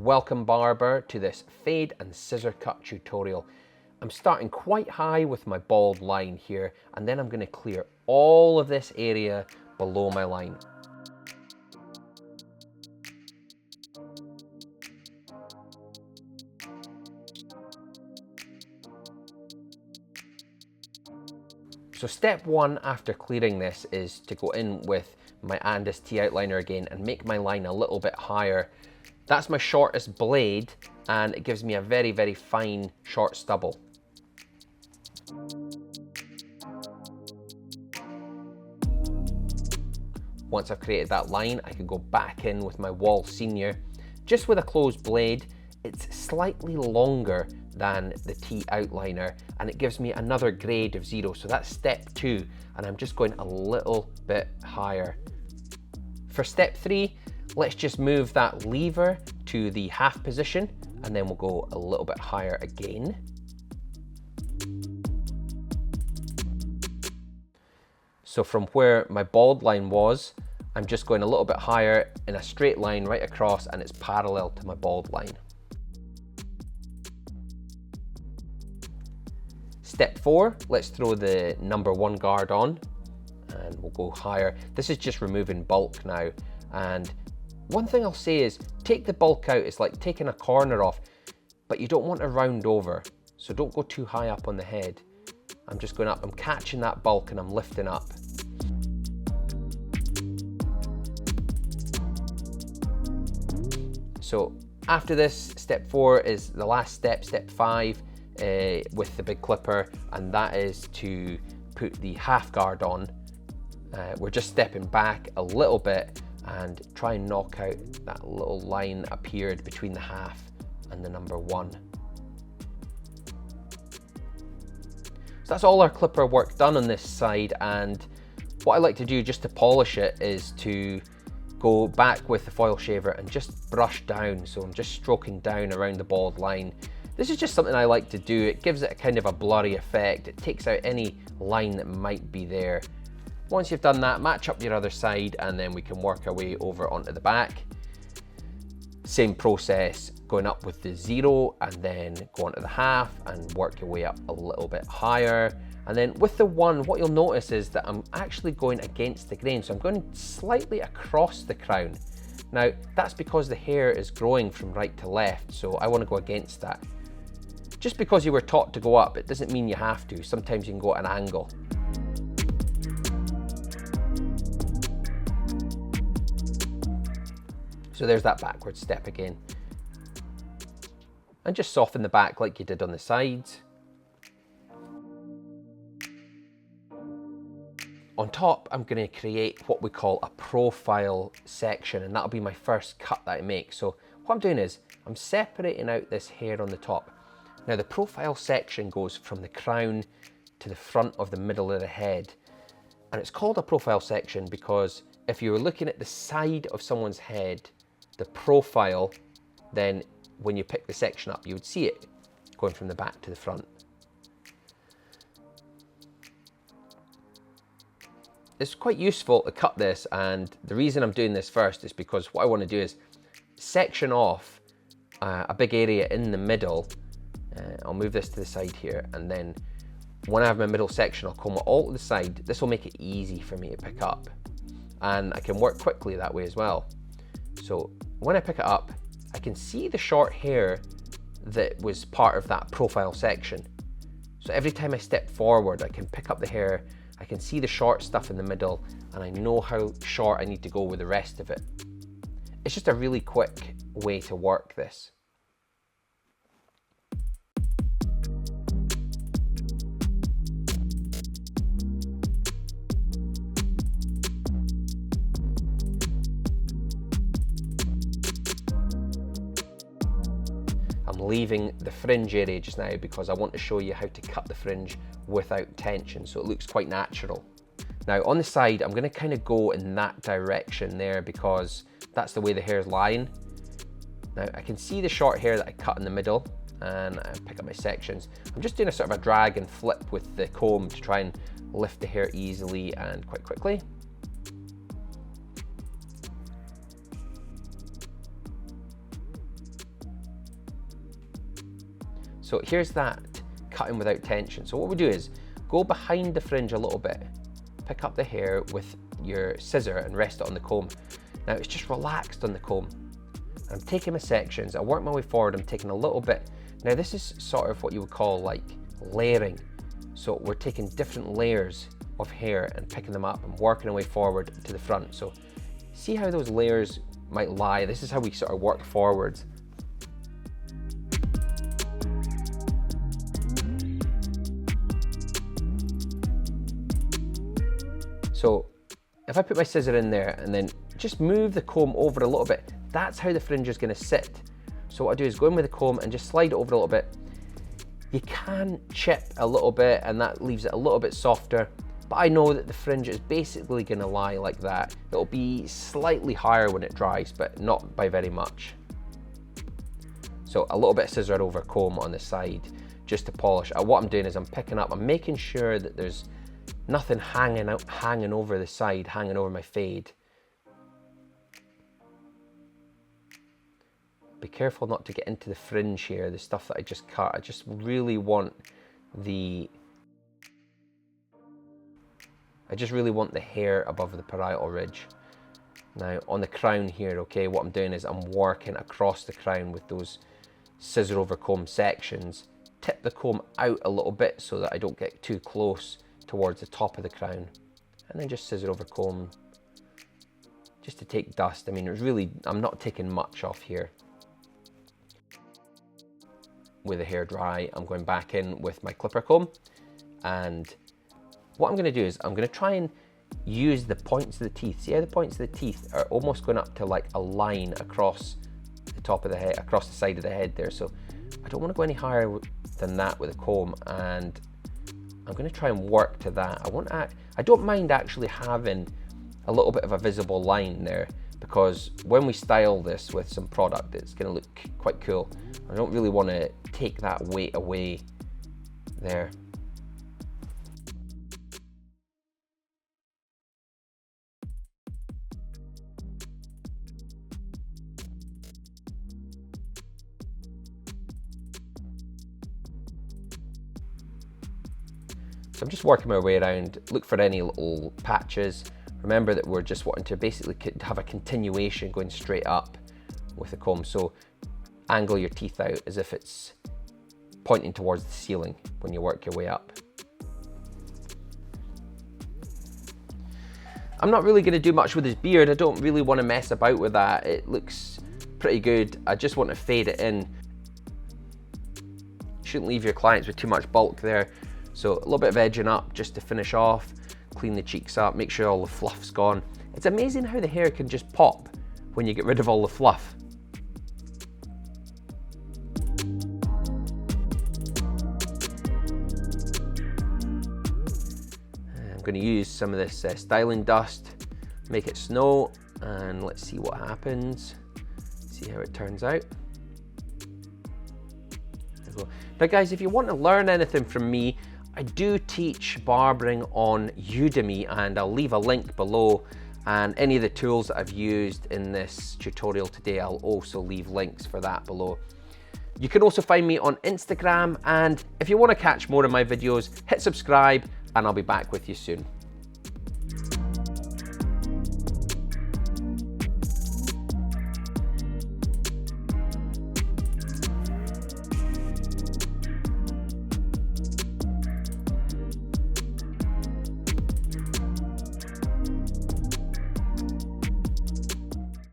Welcome Barber to this fade and scissor cut tutorial. I'm starting quite high with my bald line here, and then I'm going to clear all of this area below my line. So step one after clearing this is to go in with my Andis T outliner again and make my line a little bit higher. That's my shortest blade, and it gives me a very, very fine short stubble. Once I've created that line, I can go back in with my Wall Senior. Just with a closed blade, it's slightly longer than the T outliner, and it gives me another grade of 0. So that's step 2, and I'm just going a little bit higher. For step 3, let's just move that lever to the half position, and then we'll go a little bit higher again. So from where my bald line was, I'm just going a little bit higher in a straight line right across, and it's parallel to my bald line. Step 4, let's throw the number 1 guard on, and we'll go higher. This is just removing bulk now, and one thing I'll say is take the bulk out. It's like taking a corner off, but you don't want to round over, so don't go too high up on the head. I'm just going up, I'm catching that bulk and I'm lifting up. So after this, step 4 is the last step, step 5, with the big clipper, and that is to put the half guard on. We're just stepping back a little bit and try and knock out that little line that appeared between the half and the number 1. So that's all our clipper work done on this side, and what I like to do just to polish it is to go back with the foil shaver and just brush down. So I'm just stroking down around the bald line. This is just something I like to do. It gives it a kind of a blurry effect. It takes out any line that might be there. Once you've done that, match up your other side, and then we can work our way over onto the back. Same process, going up with the 0 and then go onto the half and work your way up a little bit higher. And then with the 1, what you'll notice is that I'm actually going against the grain. So I'm going slightly across the crown. Now, that's because the hair is growing from right to left, so I want to go against that. Just because you were taught to go up, it doesn't mean you have to. Sometimes you can go at an angle. So there's that backward step again. And just soften the back like you did on the sides. On top, I'm going to create what we call a profile section, and that'll be my first cut that I make. So what I'm doing is I'm separating out this hair on the top. Now the profile section goes from the crown to the front of the middle of the head. And it's called a profile section because if you were looking at the side of someone's head, the profile, then when you pick the section up, you would see it going from the back to the front. It's quite useful to cut this, and the reason I'm doing this first is because what I want to do is section off a big area in the middle. I'll move this to the side here, and then when I have my middle section, I'll comb it all to the side. This will make it easy for me to pick up, and I can work quickly that way as well. So when I pick it up, I can see the short hair that was part of that profile section. So every time I step forward, I can pick up the hair, I can see the short stuff in the middle, and I know how short I need to go with the rest of it. It's just a really quick way to work this. I'm leaving the fringe area just now because I want to show you how to cut the fringe without tension, so it looks quite natural. Now on the side, I'm going to kind of go in that direction there because that's the way the hair is lying. Now I can see the short hair that I cut in the middle, and I pick up my sections. I'm just doing a sort of a drag and flip with the comb to try and lift the hair easily and quite quickly. So here's that cutting without tension. So what we do is go behind the fringe a little bit, pick up the hair with your scissor and rest it on the comb. Now it's just relaxed on the comb. I'm taking my sections, I work my way forward, I'm taking a little bit. Now this is sort of what you would call like layering. So we're taking different layers of hair and picking them up and working our way forward to the front. So see how those layers might lie. This is how we sort of work forwards. So if I put my scissor in there and then just move the comb over a little bit, that's how the fringe is going to sit. So what I do is go in with the comb and just slide it over a little bit. You can chip a little bit and that leaves it a little bit softer, but I know that the fringe is basically going to lie like that. It'll be slightly higher when it dries, but not by very much. So a little bit of scissor over comb on the side just to polish. What I'm doing is I'm picking up, I'm making sure that there's nothing hanging over the side, hanging over my fade. Be careful not to get into the fringe here, the stuff that I just cut. I just really want the hair above the parietal ridge. Now on the crown here, okay, what I'm doing is I'm working across the crown with those scissor over comb sections. Tip the comb out a little bit so that I don't get too close towards the top of the crown. And then just scissor over comb, just to take dust. I mean, I'm not taking much off here. With the hair dry, I'm going back in with my clipper comb, and what I'm going to do is I'm going to try and use the points of the teeth. See how the points of the teeth are almost going up to like a line across the top of the head, across the side of the head there. So I don't want to go any higher than that with a comb, and I'm going to try and work to that. I don't mind actually having a little bit of a visible line there, because when we style this with some product, it's going to look quite cool. I don't really want to take that weight away there. So I'm just working my way around, look for any little patches. Remember that we're just wanting to basically have a continuation going straight up with the comb. So angle your teeth out as if it's pointing towards the ceiling when you work your way up. I'm not really going to do much with his beard. I don't really want to mess about with that. It looks pretty good. I just want to fade it in. Shouldn't leave your clients with too much bulk there. So a little bit of edging up just to finish off. Clean the cheeks up, make sure all the fluff's gone. It's amazing how the hair can just pop when you get rid of all the fluff. I'm going to use some of this styling dust, make it snow, and let's see what happens. See how it turns out. There we go. Now guys, if you want to learn anything from me, I do teach barbering on UDEMY, and I'll leave a link below, and any of the tools that I've used in this tutorial today, I'll also leave links for that below. You can also find me on Instagram, and if you want to catch more of my videos, hit subscribe and I'll be back with you soon.